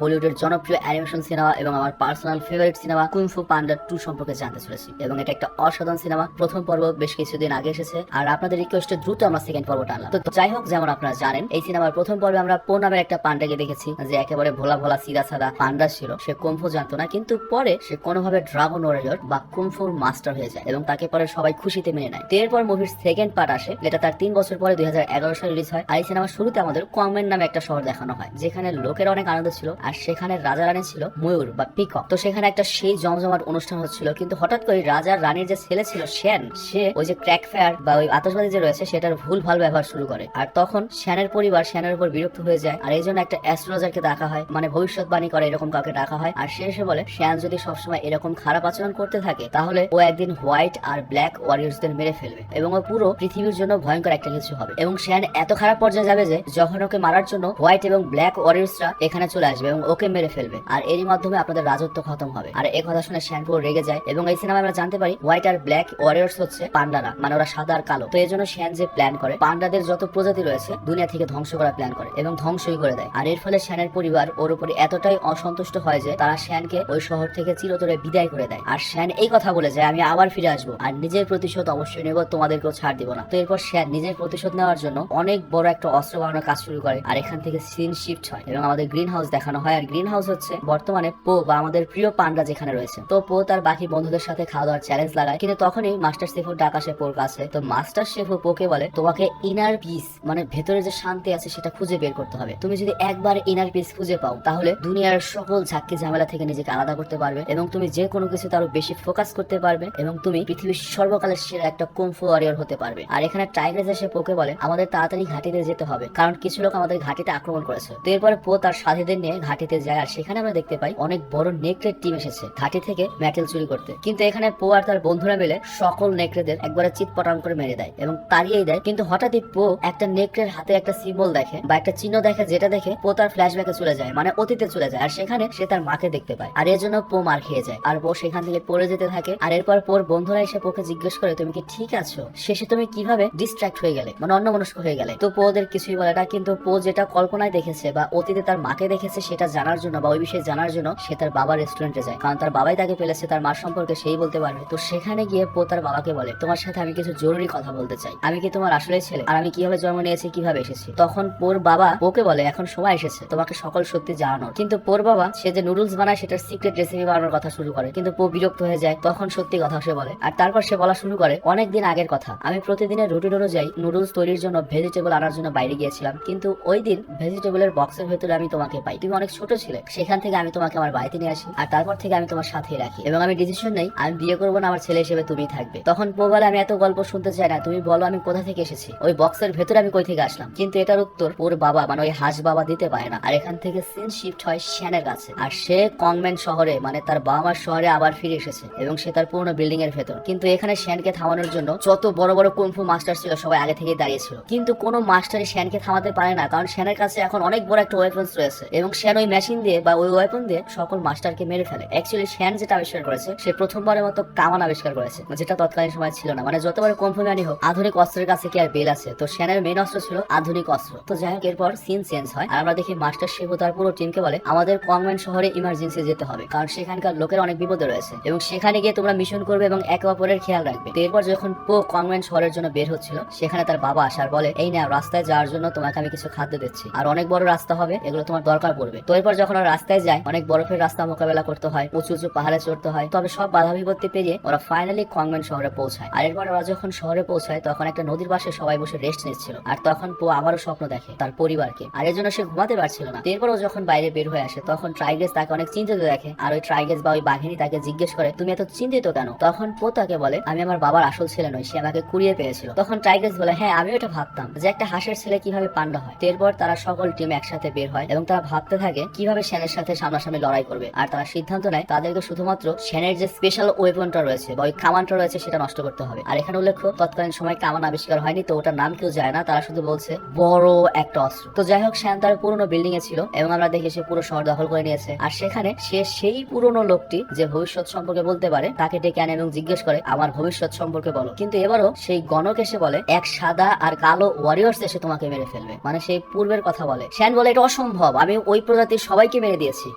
হলিউডের জনপ্রিয় animation cinema এবং আমার পার্সোনাল ফেভারিট সিনেমা কুংফু পান্ডা 2 সম্পর্কে জানতে চলেছি। এবং এটা একটা অসাধারণ সিনেমা। প্রথম পর্ব বেশ কিছুদিন আগে এসেছে, আর আপনাদের রিকোয়েস্টে দ্রুত আমরা সেকেন্ড পর্বটা আনলাম। তো যাই হোক, যেমন আপনারা জানেন, এই সিনেমার প্রথম পর্বে আমরা পো নামের একটা পান্ডাকে দেখেছি, যে একেবারে ভোলা ভোলা সিধা সাদা পান্ডা ছিল। সে কুংফু জানতো না, কিন্তু পরে সে কোনোভাবে ড্রাগন ওয়ারিয়র বা কুংফুর মাস্টার হয়ে যায় এবং তাকে পরে সবাই খুশিতে মেনে নেয়। এরপর মুভির সেকেন্ড পার্ট আসে, যেটা তার 3 বছর পরে 2011 সালে রিলিজ হয়। আর এই সিনেমার শুরুতে আমাদের কংমেন নামে একটা শহর দেখানো হয়, যেখানে লোকের অনেক আনন্দ ছিল, আর সেখানে রাজা রানী ছিল ময়ূর বা পিকক। তো সেখানে একটা সেই জমজমাট অনুষ্ঠান হচ্ছিল, কিন্তু হঠাৎ করে রাজার রানীর যে ছেলে ছিল শ্যান, সে ওই যে ক্র্যাক ফায়ার বা ওই আতশবাজি যে রয়েছে সেটার ভুল ভাল ব্যবহার শুরু করে। আর তখন শ্যানের পরিবার শ্যানের উপর বিরক্ত হয়ে যায়, আর এই জন্য একটা অ্যাস্ট্রোলজারকে ডাকা হয়, মানে ভবিষ্যৎবাণী করে এরকম কাউকে ডাকা হয়। আর সে এসে বলে শ্যান যদি সবসময় এরকম খারাপ আচরণ করতে থাকে, তাহলে ও একদিন হোয়াইট আর ব্ল্যাক ওয়ারিয়র্সদের মেরে ফেলবে এবং ও পুরো পৃথিবীর জন্য ভয়ঙ্কর একটা কিছু হবে। এবং শ্যান এত খারাপ পর্যায়ে যাবে যে যখন ওকে মারার জন্য হোয়াইট এবং ব্ল্যাক ওয়ারিয়র্সরা এখানে চলে আসবে এবং ওকে মেরে ফেলবে, আর এরই মাধ্যমে আপনাদের রাজত্ব খতম হবে। আর এই কথা শুনে শ্যান পুরো রেগে যায়। এবং এই সিনেমায় আমরা জানতে পারি হোয়াইট আর ব্ল্যাক ওয়ারিয়র্স হচ্ছে পান্ডারা, মানে ওরা সাদা আর কালো। তো এই জন্য শ্যান যে প্ল্যান করে পান্ডাদের যত প্রজাতি রয়েছে দুনিয়া থেকে ধ্বংস করার প্ল্যান করে এবং ধ্বংসই করে দেয়। আর এর ফলে শ্যানের পরিবার ওর উপরে এতটাই অসন্তুষ্ট হয় যে তারা শ্যানকে ওই শহর থেকে চিরতরে বিদায় করে দেয়। আর শ্যান এই কথা বলে যায়, আমি আবার ফিরে আসবো আর নিজের প্রতিশোধ অবশ্যই নেব, তোমাদেরকেও ছাড় দিব না। তো এরপর শ্যান নিজের প্রতিশোধ নেওয়ার জন্য অনেক বড় একটা অস্ত্র বানানোর কাজ শুরু করে। আর এখান থেকে সিন শিফট হয় এবং আমাদের গ্রিন হাউস দেখানো হয়। আর গ্রিন হাউস হচ্ছে বর্তমানে পো বা আমাদের প্রিয় পান্ডা যেখানে রয়েছে। তো পো তার বাকি বন্ধুদের সাথে খাওয়া দাওয়ার চ্যালেঞ্জ লাগায়, কিন্তু তখনই মাস্টার শেফুর ডাক আসে পোর কাছে। তো মাস্টার শেফু পোকে বলে, তোমাকে ইনার পিস মানে ভেতরে যে শান্তি আছে সেটা খুঁজে বের করতে হবে। তুমি যদি একবার ইনার পিস খুঁজে পাও, তাহলে দুনিয়ার সকল ঝাক্কি ঝামেলা থেকে নিজেকে আলাদা করতে পারবে এবং তুমি যে কোনো কিছু আরো বেশি ফোকাস করতে পারবে এবং তুমি পৃথিবীর সর্বকালের সেরা একটা কুংফু ওয়ারিয়র হতে পারবে। আর এখানে টাইগ্রেস এসে পোকে বলে, আমাদের তাড়াতাড়ি ঘাটিতে যেতে হবে, কারণ কিছু লোক আমাদের ঘাটিতে আক্রমণ করেছে। তো এরপরে পো তার সাথীদের নিয়ে ঘাটিতে যায়, আর সেখানে আমরা দেখতে পাই অনেক বড় নেকড়ের টিম এসেছে ঘাটি থেকে মেটেল চুরি করতে। কিন্তু এখানে পো আর তার বন্ধুরা মিলে সকল নেকড়েদের একবারে চিৎপটাং করে মেরে দেয় এবং তাড়িয়েই দেয়। কিন্তু হঠাৎই পো একটা নেকড়ের হাতে একটা সিম্বল দেখে বা একটা চিহ্ন দেখে, যেটা দেখে পো তার ফ্ল্যাশব্যাকে চলে যায়, মানে অতীতে চলে যায়। আর সেখানে সে তার মাকে দেখতে পায়, আর এর জন্য পো মার খেয়ে যায় আর পো সেখান থেকে পড়ে যেতে থাকে। আর এরপর পোর বন্ধুরা এসে পোকে জিজ্ঞেস করে, তুমি কি ঠিক আছো? শেষে তুমি কিভাবে ডিস্ট্রাক্ট হয়ে গেলে, মানে অন্যমনস্ক হয়ে গেলে? তো পো ওদের কিছুই বলে না, কিন্তু পো যেটা কল্পনায় দেখেছে বা অতীতে তার মাকে দেখেছে সেটা জানার জন্য বা ওই বিষয়ে জানার জন্য সে তার বাবার রেস্টুরেন্টে যায়, কারণ তার বাবাই তাকে ফেলেছে, তার মার সম্পর্কে সেই বলতে পারবে। তো সেখানে গিয়ে পো তার বাবাকে বলে, তোমার সাথে আমি কিছু জরুরি কথা বলতে চাই, আমি কি তোমার আসলে ছেলে, আর আমি কিভাবে জন্ম নিয়েছি, কিভাবে এসেছি? তখন পোর বাবা পোকে বলে, এখন সময় এসেছে তোমাকে সকল সত্যি জানানোর। কিন্তু পোর বাবা সে যে নুডলস বানায় সেটার সিক্রেট রেসিপি বানানোর কথা শুরু করে, কিন্তু পো বিরক্ত হয়ে যায়। তখন সত্যি কথা সে বলে, আর তারপর সে বলা শুরু করে, অনেকদিন আগের কথা, আমি প্রতিদিনের রুটিন অনুযায়ী নুডলস তৈরির জন্য ভেজিটেবল আনার জন্য বাইরে গিয়েছিলাম, কিন্তু ওই দিন ভেজিটেবলের বক্সের ভেতরে আমি তোমাকে পাই। তুমি অনেক ছোট ছিলে, সেখান থেকে আমি তোমাকে আমার বাড়িতে নিয়ে আসি, আর তারপর থেকে আমি তোমার সাথে রাখি এবং আমি ডিসিশন নেই আমি বিয়ে করবো না, আমার ছেলে হিসেবে তুমি থাকবে। তখন পো বলে, আমি এত গল্প শুনতে চাই না, তুমি বলো আমি কোথা থেকে এসেছি, ওই বক্সের ভেতরে আমি কই থেকে আসলাম। কিন্তু এটার উত্তর ওর বাবা মানে ওই হাঁস বাবা দিতে পারে না। আর এখান থেকে সিন শিফট হয় শ্যানের কাছে, আর সে কংম্যান শহরে মানে তার বাবা মার শহরে আবার ফিরে এসেছে এবং সে তার পুরনো বিল্ডিং এর ভেতর। কিন্তু এখানে শ্যানকে থামানোর জন্য যত বড় বড় কুংফু মাস্টার ছিল সবাই আগে থেকে দাঁড়িয়েছিল, কিন্তু কোনো মাস্টারই শ্যানকে থামাতে পারে না, কারণ শ্যানের কাছে এখন অনেক বড় একটা ওয়েপন্স রয়েছে এবং শ্যান ওই মেশিন দিয়ে বা ওই ওয়েপন দিয়ে সকল মাস্টারকে মেরে ফেলে। অ্যাকচুয়ালি শ্যান যেটা আবিষ্কার করেছে, সে প্রথমবারের মতো কামান আবিষ্কার করেছে, যেটা তৎকালীন সময় ছিল না। মানে যতবার কুংফু ম্যানই হোক, আধুনিক অস্ত্রের কাছে কি আর বেল আছে? তো শ্যানের মেন অস্ত্র ছিল আধুনিক অস্ত্র। তো যাই হোক, এরপর সিন চেঞ্জ হয় আর আমরা দেখি মাস্টার শেফ তার পুরো টিমকে বলে, আমাদের কংম্যান শহরে ইমার্জেন্সি যেতে হবে, কারণ সেখানকার লোকের অনেক বিপদে রয়েছে এবং সেখানে গিয়ে তোমরা মিশন করবে এবং একে অপরের খেয়াল রাখবে। তো এরপর যখন পো কংম্যান শহরের জন্য বের হচ্ছিল, সেখানে তার বাবা আসার বলে, এই না রাস্তায় যাওয়ার জন্য তোমাকে আমি কিছু খাদ্য দিচ্ছি, আর অনেক বড় রাস্তা হবে, এগুলো তোমার দরকার পড়বে। তো এরপর যখন ওরা রাস্তায় যায়, অনেক বরফের রাস্তা মোকাবেলা করতে হয়, উঁচু উঁচু পাহাড়ে চড়তে হয়, তবে সব বাধা বিপত্তি পেরিয়ে ওরা ফাইনালি কংম্যান শহরে পৌঁছায়। আর এরপর ওরা যখন শহরে পৌঁছায়, তখন একটা নদীর পাশে সবাই বসে রেস্ট নিচ্ছিল, আর তখন পো আবারও স্বপ্ন দেখে তার পরিবারকে, আর এর জন্য সে ঘুমাতে পারছিল না। এরপরও যখন বাইরে বের হয়ে আসে, তখন ট্রাইগেস তাকে অনেক চিন্তিত দেখে, আর ওই ট্রাইগেস বা ওই বাঘিনী তাকে জিজ্ঞেস করে, তুমি এত চিন্তিত কেন? তখন পো তাকে বলে, আমি আমার বাবার আসল ছেলে নই, সে আমাকে কুড়িয়ে পেয়েছিল। তখন ট্রাইগেস বলে, হ্যাঁ আমিও এটা ভাবতাম যে একটা হাঁসের ছেলে কিভাবে পান্ডা হয়। এরপর তারা সকল টিম একসাথে বের হয় এবং তারা ভাবতে থাকে কিভাবে শ্যানের সাথে সামনাসামনি লড়াই করবে। আর তারা সিদ্ধান্ত নেয় তাদেরকে শুধুমাত্র শ্যানের যে স্পেশাল ওয়েপনটা রয়েছে বা ওই কামানটা রয়েছে সেটা নষ্ট করতে হবে। আর এখানে উল্লেখ্য, তৎকালীন সময় কামান আবিষ্কার হয়নি, তো ওটার নাম কেউ যায় না, তারা শুধু বলছে বড় একটা অস্ত্র। তো যাই হোক, শ্যান তার পুরনো বিল্ডিং এ ছিল এবং আমরা দেখি সে পুরো শহর দখল করে নিয়েছে। আর সেখানে সে সেই পুরনো লোকটি যে ভবিষ্যৎ সম্পর্কে বলতে পারে তাকে ডেকে আনে এবং জিজ্ঞেস করে, আমার ভবিষ্যৎ সম্পর্কে বলো। কিন্তু এবারও সেই গণক এসে বলে, এক সাদা আর কালো ওয়ারিয়র্স এসে তোমাকে মেরে ফেলবে, মানে সেই পূর্বের কথা বলে। শ্যান বলে, এটা অসম্ভব, আমি ওই প্রজাতি প্রজাতির সবাইকে মেরে দিয়েছি,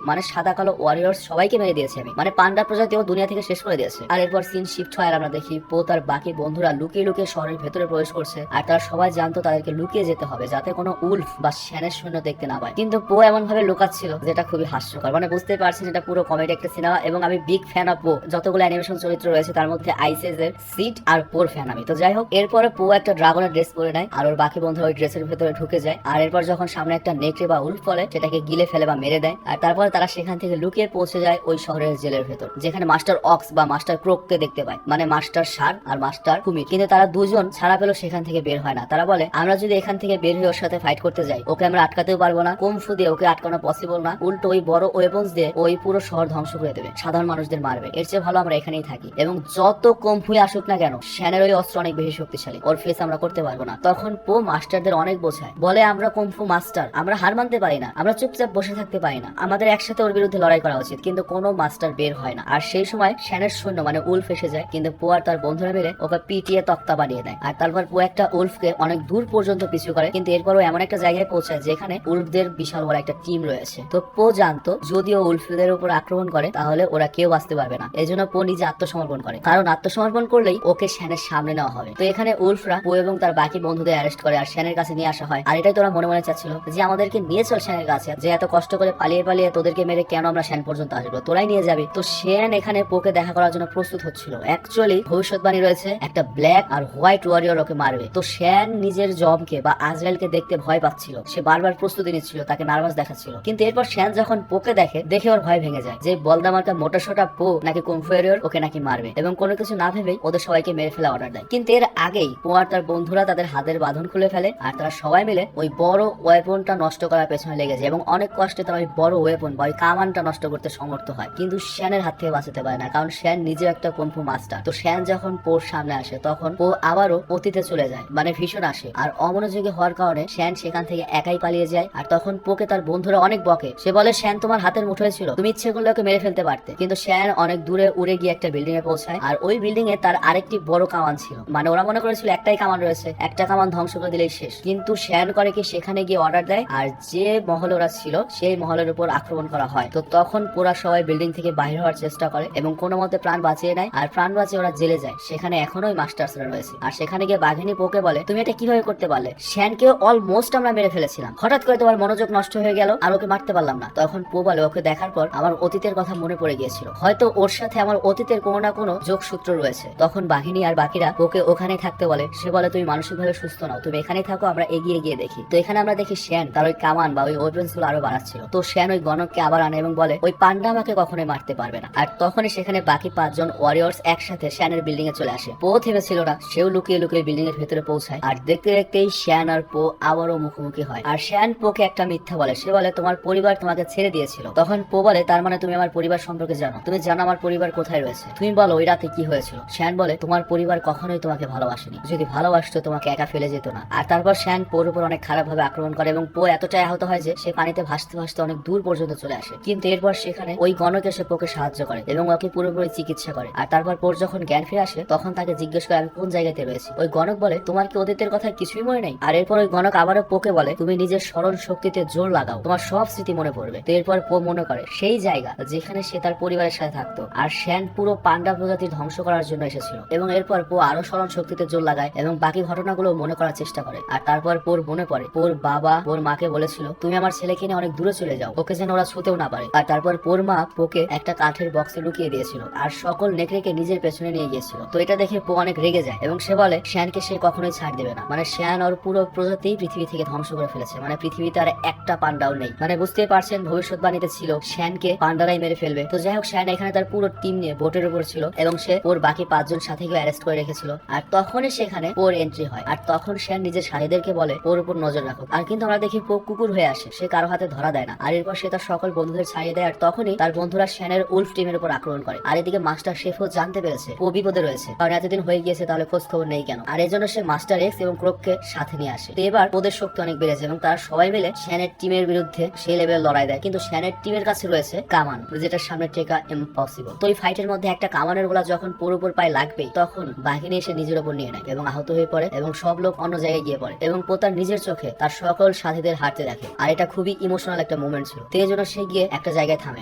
মানে সাদা কালো ওয়ারিয়র্স সবাইকে মেরে দিয়েছি আমি, মানে পান্ডা প্রজাতিও দুনিয়া থেকে শেষ করে দিয়েছে। আর এরপর সিন শিফট হয় আর আমরা দেখি পো তার বাকি বন্ধুরা লুকিয়ে লুকিয়ে শহরের ভেতরে প্রবেশ করছে। আর তারা সবাই জানতো তাদেরকে লুকিয়ে যেতে হবে যাতে কোনো উলফ বা শ্যানের সৈন্য দেখতে না পায়, কিন্তু পো এমন ভাবে লুকাচ্ছিল যেটা খুবই হাস্যকর। মানে বুঝতে পারছেন এটা পুরো কমেডি একটা সিনেমা, এবং আমি বিগ ফ্যান অফ পো। যতগুলো অ্যানিমেশন চরিত্র রয়েছে তার মধ্যে আইসেজের, সিড আর পোর ফ্যান আমি। তো যাই হোক, এরপরে পো একটা ড্রাগনের ড্রেস পরে নেয় আর ওর বাকি বন্ধুরা ওই ড্রেসের ভেতরে ঢুকে যায়। আর এরপর যখন সামনে একটা নেকড়ে বা উলফ পড়ে সেটাকে গিলে ফেলে বা মেরে দেয়। আর তারপরে তারা সেখান থেকে লুকিয়ে পৌঁছে যায় ওই শহরের জেলের ভেতর, যেখানে মাস্টার অক্স বা মাস্টার ক্রোককে দেখতে পায়, মানে মাস্টার ষাঁড় আর মাস্টার কুমির। কিন্তু তারা দুজন ছাড়া পেলেও সেখান থেকে বের হয় না। তারা বলে আমরা যদি এখান থেকে বের হয়ে ওর সাথে ফাইট করতে যাই ওকে আমরা আটকাতেও পারবো না, কুমফু দিয়ে ওকে আটকানো পসিবল না, উল্টো ওই বড় ওয়েপন্স দিয়ে ওই পুরো শহর ধ্বংস করে দেবে, সাধারণ মানুষদের মারবে। এর চেয়ে ভালো আমরা এখানেই থাকি, এবং যত কুমফুই আসুক না কেন শ্যানের ওই অস্ত্র অনেক বেশি শক্তিশালী, ওর ফেস আমরা করতে পারবো না। তখন পো মাস্টারদের অনেক বোঝায়, বলে আমরা কুমফু মাস্টার, আমরা হার মানতে পারি না, আমরা চুপচাপ বসে থাকতে পারি না, আমাদের একসাথে ওর বিরুদ্ধে লড়াই করা উচিত। কিন্তু কোনো মাস্টার বের হয় না। আর সেই সময় শ্যানের সৈন্য মানে উলফ এসে যায়, কিন্তু পো আর তার বন্ধুরা মিলে ওকে পিটিয়ে তক্তা বানিয়ে দেয়। আর তারপর পো একটা উলফকে অনেক দূর পর্যন্ত পিছু করে, কিন্তু এরপরও এমন একটা জায়গায় পৌঁছায় যেখানে উলফদের বিশাল বড় একটা টিম রয়েছে। তো পো জানতো যদিও উলফদের উপর আক্রমণ করে তাহলে ওরা কেউ বাঁচতে পারবে না, এই জন্য পো নিজে আত্মসমর্পণ করে, কারণ আত্মসমর্পণ করলেই ওকে শ্যানের সামনে নেওয়া হবে। তো এখানে উলফরা পো এবং তার বাকি বন্ধুদের অ্যারেস্ট করে আর শ্যানের কাছে নিয়ে আসা হয়। আর এটাই তোরা মনে মনে চাচ্ছিল যে আমাদেরকে নিয়ে চল শ্যানের কাছে, যে এত কষ্ট করে পালিয়ে পালিয়ে তোদেরকে মেরে কেন আমরা শ্যান পর্যন্ত আসবো, তোরাই নিয়ে যাবি। তো শ্যান এখানে পোকে দেখা করার জন্য প্রস্তুত হচ্ছিল। অ্যাকচুয়ালি ভবিষ্যৎবাণী রয়েছে একটা ব্ল্যাক আর হোয়াইট ওয়ারিয়র ওকে মারবে। তো শ্যান নিজের জমকে বা আজরাইলকে দেখতে ভয় পাচ্ছিল, সে বারবার প্রস্তুতি নিচ্ছিল, তাকে নার্ভাস দেখাচ্ছিল। কিন্তু এরপর শ্যান যখন পোকে দেখে ওর ভয় ভেঙে যায়, যে বলদামার্কা মোটা সোটা পো নাকি কুমফু ওয়ারিয়র ওকে নাকি মারবে, এবং কোনো কিছু না ভেবেই ওদের সবাইকে মেরে ফেলা অর্ডার দেয়। কিন্তু এর আগেই পো আর তার বন্ধুরা তাদের হাতের বাঁধন খুলে ফেলে আর তারা সবাই মিলে ওই বড় ওয়েপনটা নষ্ট করার পেছনে লেগে যায়, এবং অনেক কষ্টে তারা ওই বড় ওয়েপন বা ওই কামানটা নষ্ট করতে সমর্থ হয়। কিন্তু শ্যানের হাত থেকে বাঁচাতে পারে না, কারণ শ্যান নিজেও একটা কুমফু মাস্টার। তো শ্যান যখন পোর সামনে আসে তখন পো আবারও অতীতে চলে যায়, মানে ভীষণ আসে। আর অমনোযোগী হওয়ার কারণে শ্যান সেখান থেকে একাই পালিয়ে যায়। আর তখন পোকে তার বন্ধুরা অনেক বকে, সে বলে শ্যান তোমার হাতের মুঠোয় ছিল, তুমি ইচ্ছে করলে ওকে মেরে ফেলতে পারতে। কিন্তু শ্যান অনেক দূরে উড়ে গিয়ে একটা বিল্ডিং এ পৌঁছায়, আর ওই বিল্ডিং এ তার আরেকটি বড় কামান ছিল, মানে ওরা মনে করেছিল একটাই কামান রয়েছে, একটা কামান ধ্বংস করে দিলেই শেষ। কিন্তু শ্যান করে কি সেখানে গিয়ে অর্ডার দেয় আর যে মহলে ওরা ছিল সেই মহলের উপর আক্রমণ করা হয়। তো তখন পুরা সবাই বিল্ডিং থেকে বাইরে হওয়ার চেষ্টা করে এবং কোনো মতে প্রাণ বাঁচিয়ে নেয়, আর প্রাণ বাঁচিয়ে ওরা জেলে যায়। সেখানে এখনো ওই মাস্টার্সরা রয়েছে। আর সেখানে গিয়ে বাঘিনী পোকে বলে তুমি এটা কিভাবে করতে পারলে, শ্যানকে অলমোস্ট আমরা মেরে ফেলেছিলাম, হঠাৎ করে তোমার মনোযোগ নষ্ট হয়ে গেল আর ওকে মারতে পারলাম না। তখন পো বলে ওকে দেখার পর আমার অতীতের কথা মনে পড়ে গিয়েছিল, হয়তো ওর সাথে আমার অতীতের কোনো না কোনো যোগসূত্র রয়েছে। তখন বাঘিনী আর বাকিরা ওকে ওখানে থাকতে বলে, সে বলে তুমি মানসিকভাবে সুস্থ নাও, তুমি এখানেই থাকো, আমরা এগিয়ে গিয়ে দেখি। তো এখানে আমরা দেখি শ্যান তার ওই কামান বা ওই ওয়েপন্স গুলো আরো বাড়াচ্ছিল। তো শ্যান ওই গণককে আবার আনে এবং বলে ওই পান্ডা আমাকে কখনোই মারতে পারবে না। আর তখনই সেখানে বাকি 5 জন ওয়ারিয়র্স একসাথে শ্যানের বিল্ডিং এ চলে আসে। পো থেমেছিল না, সেও লুকিয়ে লুকিয়ে বিল্ডিং এর ভেতরে পৌঁছায়। আর দেখতে দেখতেই শ্যান আর পো আবারও মুখোমুখি হয়। আর শ্যান পোকে একটা মিথ্যা বলে, সে বলে তোমার পরিবার তোমাকে ছেড়ে দিয়েছিল। তখন পো বলে তার মানে তুমি আমার পরিবার সম্পর্কে জানো, তুমি জানো আমার পরিবার কোথায় রয়েছে, তুমি বলো ওই রাতে কি হয়েছিল। শ্যান বলে তোমার পরিবার কখনোই তোমাকে ভালোবাসেনি, যদি ভালোবাসতো তোমাকে একা ফেলে যেত না। আর তারপর শ্যান পোর উপর অনেক খারাপ ভাবে আক্রমণ করে এবং পো এতটাই আহত হয় যে সে পানিতে ভাসতে ভাসতে অনেক দূর পর্যন্ত চলে আসে। কিন্তু এরপর সেখানে ওই গণক এসে পোকে সাহায্য করে এবং ওকে পুরোপুরি চিকিৎসা করে। আর তারপর পোর যখন জ্ঞান ফিরে আসে তখন তাকে জিজ্ঞেস করে আমি কোন জায়গাতে রয়েছি। ওই গণক বলে তোমার কি অতীতের কথা কিছুই মনে নেই। আর এরপর ওই গণক আবারও পোকে বলে তুমি নিজের স্মরণ শক্তিতে জোর লাগাও, তোমার সব স্মৃতি মনে পড়বে। তো এরপর পো মনে করে সেই জায়গা যেখানে সে তার পরিবারের সাথে থাকতো, আর শ্যান পুরো পান্ডা প্রজাতি ধ্বংস করার জন্য এসেছিল। এবং এরপর পো আরো স্মরণ শক্তিতে জোর লাগায় এবং বাকি ঘটনাগুলো মনে করার চেষ্টা করে। আর তারপর পোর মনে পড়ে পোর বাবা পোর মাকে বলেছিল তুমি আমার ছেলেকে নিয়ে অনেক দূরে চলে যাও, ওকে যেন ওরা ছুতেও না পারে। আর তারপর পোর মা পোকে একটা কাঠের বক্সে লুকিয়ে দিয়েছিল আর সকল নেকড়েকে নিজের পেছনে নিয়ে গিয়েছিল। তো এটা দেখে পো অনেক রেগে যায় এবং সে বলে শ্যানকে সে কখনোই ছাড় দেবে না, মানে শ্যান ওর পুরো প্রজাতি পৃথিবী থেকে ধ্বংস করে ফেলেছে, মানে পৃথিবীতে আর একটা পান্ডাও নেই। মানে বুঝতেই পারছেন ভবিষ্যৎবাণীতে ছিল শ্যানকে পান্ডারাই মেরে ফেলবে। তো যাই হোক শ্যান এখানে তার পুরো টিম নিয়ে বোটের উপর ছিল এবং সে ওর বাকি 5 জন সাথীকে অ্যারেস্ট করে রেখেছিল। আর তখনই সেখানে পোর এন্ট্রি হয়। আর তখন শ্যান নিজের সাথীদেরকে বলে ওর উপর নজর রাখো। আর কিন্তু আমরা দেখি পো কুকুর হয়ে আসে, সে কারো হাতে ধরা দেয় না। আর এরপর সে তার সকল বন্ধুদের ছাড়িয়ে দেয়। আর তখনই তার বন্ধুরা শ্যানের উলফ টিমের উপর আক্রমণ করে। আর এদিকে মাস্টার শেফও জানতে পেরেছে ও বিপদে রয়েছে, কারণ এতদিন হয়ে গিয়েছে তাহলে খোঁজ খবর নেই কেন। আর এজন্য সে মাস্টার এক্স এবং ক্রোককে সাথে নিয়ে আসে। তো এবার ওদের শক্তি অনেক বেড়েছে এবং তারা সবাই মিলে শ্যানের টিমের বিরুদ্ধে সেই লেভেল লড়াই দেয়। কিন্তু শ্যানের টিমের কাছে রয়েছে কামান, যেটার সামনে টেকা ইম্পসিবল। তো এই ফাইটের মধ্যে একটা কামানের গোলা যখন পোর উপর পায়ে লাগবেই তখন বাহিনী এসে নিজের উপর নিয়ে নেয় এবং আহত হয়ে পড়ে এবং সব লোক অন্য জায়গায় গিয়ে পড়ে এবং পো তার নিজের চোখে তার সকল সাথীদের হারতে দেখে। আর এটা খুবই ইমোশনাল একটা মোমেন্ট ছিল। তো এই জন্য সে গিয়ে একটা জায়গায় থামে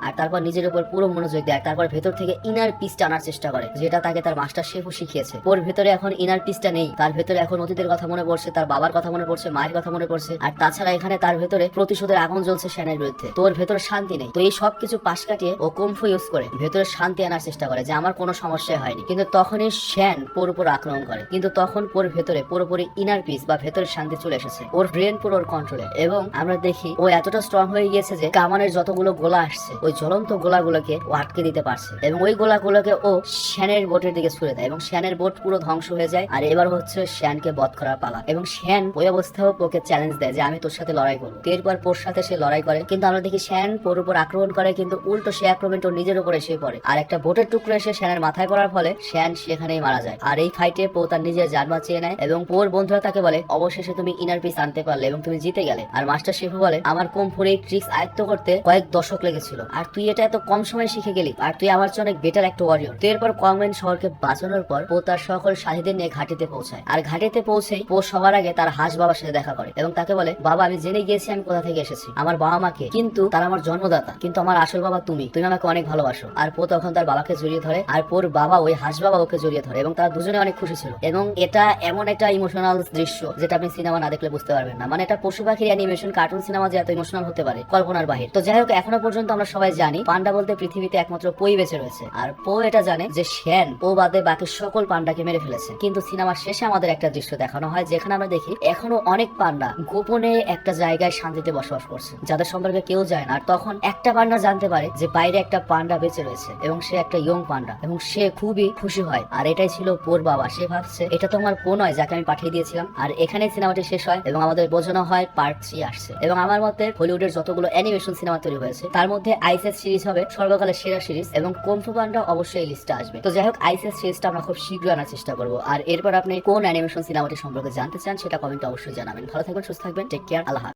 আর তারপর নিজের উপর পুরো মনোযোগ দেয়। তারপর ভেতর থেকে ইনার পিসটা আনার চেষ্টা করে, যেটা তাকে তার মাস্টার শেফও শিখিয়েছে। ওর ভেতরে এখন ইনার পিসটা নেই, তার ভেতরে এখন অতীতের কথা মনে পড়ছে, তার বাবার কথা মনে পড়ছে, মায়ের কথা মনে পড়ছে। আর তাছাড়া এখানে তার ভেতরে প্রতিশোধের আগুন জ্বলছে শ্যানের বিরুদ্ধে। তোর ভেতরে শান্তি নেই। তো এই সব কিছু পাশ কাটিয়ে ও কুমফু ইউজ করে ভেতরে শান্তি আনার চেষ্টা করে যে আমার কোনো সমস্যা হয়নি। কিন্তু তখনই শ্যান পোর উপর আক্রমণ করে, কিন্তু তখন পোর ভেতরে পুরোপুরি ইনার পিস বা ভেতরে শান্তি চলে এসেছে। ওর ব্রেন পুরো ওর কন্ট্রোলে, এবং আমরা দেখি ও এতটা স্ট্রং হয়ে গিয়েছে যে কামানের যতগুলো গোলা আসছে ওই জ্বলন্ত গোলাগুলোকে ও আটকে দিতে পারছে, এবং ওই গোলাগুলোকে ও শ্যানের বোটের দিকে ছুড়ে দেয় এবং শ্যানের বোট পুরো ধ্বংস হয়ে যায়। আর এবার হচ্ছে শ্যানকে বধ করার পালা, এবং শ্যান ওই অবস্থায় পোকে চ্যালেঞ্জ দেয় যে আমি তোর সাথে লড়াই করবো। এরপর পোর সাথে সে লড়াই করে, কিন্তু আমরা দেখি শ্যান পোর উপর আক্রমণ করে, কিন্তু উল্টো সে আক্রমণ ওর নিজের উপর এসে পড়ে। আর একটা বোটের টুকরো এসে শ্যানের মাথায় পড়ার ফলে শ্যান সেখানেই মারা যায়। আর এই ফাইটে পো তার নিজের জান বাঁচিয়ে নেয়, এবং পোর বন্ধুরা তাকে বলে অবশেষে তুমি ইনার পিস আনতে পারলে এবং তুমি জিতে গেলে। আর মাস্টার শেফু বলে আমার কুমফুর এই ট্রিক্স আয়ত্ত করতে কয়েক দশক লেগেছিল, আর তুই এটা এত কম সময়ে শিখে গেলি, আর তুই আমার চেয়ে অনেক বেটার একটা ওয়ারিয়র। তো এরপর কংম্যান শহরকে বাঁচানোর পর পো তার সকল সাথীদের নিয়ে ঘাটিতে পৌঁছায়। আর ঘাটিতে পৌঁছেই পো সবার আগে তার হাঁস বাবার সাথে দেখা করে এবং তাকে বলে বাবা আমি জেনে গিয়েছি আমি কোথা থেকে এসেছি, আমার বাবা মাকে, কিন্তু তারা আমার জন্মদাতা, কিন্তু আমার আসল বাবা তুমি আমাকে অনেক ভালোবাসো। আর পো তখন তার বাবাকে জড়িয়ে ধরে, আর পোর বাবা ওই হাঁস বাবা ওকে জড়িয়ে ধরে, এবং তারা দুজনে অনেক খুশি ছিল। এবং এটা এমন একটা ইমোশনাল দৃশ্য যেটা আপনি সিনেমা না দেখলে বুঝতে পারবেন না। মানে এটা পশু পাখির অ্যানিমেশন কার্টুন সিনেমা যে এত ইমোশনাল হতে পারে কল্পনার বাহির। তো যাই হোক, এখনো পর্যন্ত আমরা সবাই জানি পান্ডা বলতে পৃথিবীতে একমাত্র পোই বেঁচে রয়েছে, আর পো এটা জানে যে শ্যান ও বাদে বাকি সকল পান্ডাকে মেরে ফেলেছে। কিন্তু সিনেমার শেষে আমাদের একটা দৃশ্য দেখানো হয় যেখানে আমরা দেখি এখনো অনেক পান্ডা গোপনে একটা জায়গায় শান্তিতে বসবাস করছে, যাদের সম্পর্কে কেউ যায় না। আর তখন একটা পান্ডা জানতে পারে যে বাইরে একটা পান্ডা বেঁচে রয়েছে, এবং সে একটা ইয়ং পান্ডা, এবং সে খুবই খুশি হয়। আর এটাই ছিল পোর বাবা। সে ভাবছে এটা তো আমার পো নয় যাকে আমি পাঠিয়ে দিয়েছিলাম। আর এখানে সিনেমাটি শেষ হয় এবং আমাদের বোঝানো হয় পার্ট 3 আসছে। এবং আমার মতে হলিউডের যতগুলো অ্যানিমেশন সিনেমা তৈরি হয়েছে তার মধ্যে আইসেস সিরিজ হবে সর্বকালের সেরা সিরিজ, এবং কুমফু পান্ডা অবশ্যই এই লিস্টে আসবে। তো যাই হোক, আইসেস সিরিজটা আমরা খুব শীঘ্রই আনার চেষ্টা করবো। আর এরপর আপনি কোন অ্যানিমেশন সিনেমাটি সম্পর্কে জানতে চান সেটা কমেন্টে অবশ্যই জানাবেন। ভালো থাকবেন, সুস্থ থাকবেন, টেক কেয়ার, আল্লাহ।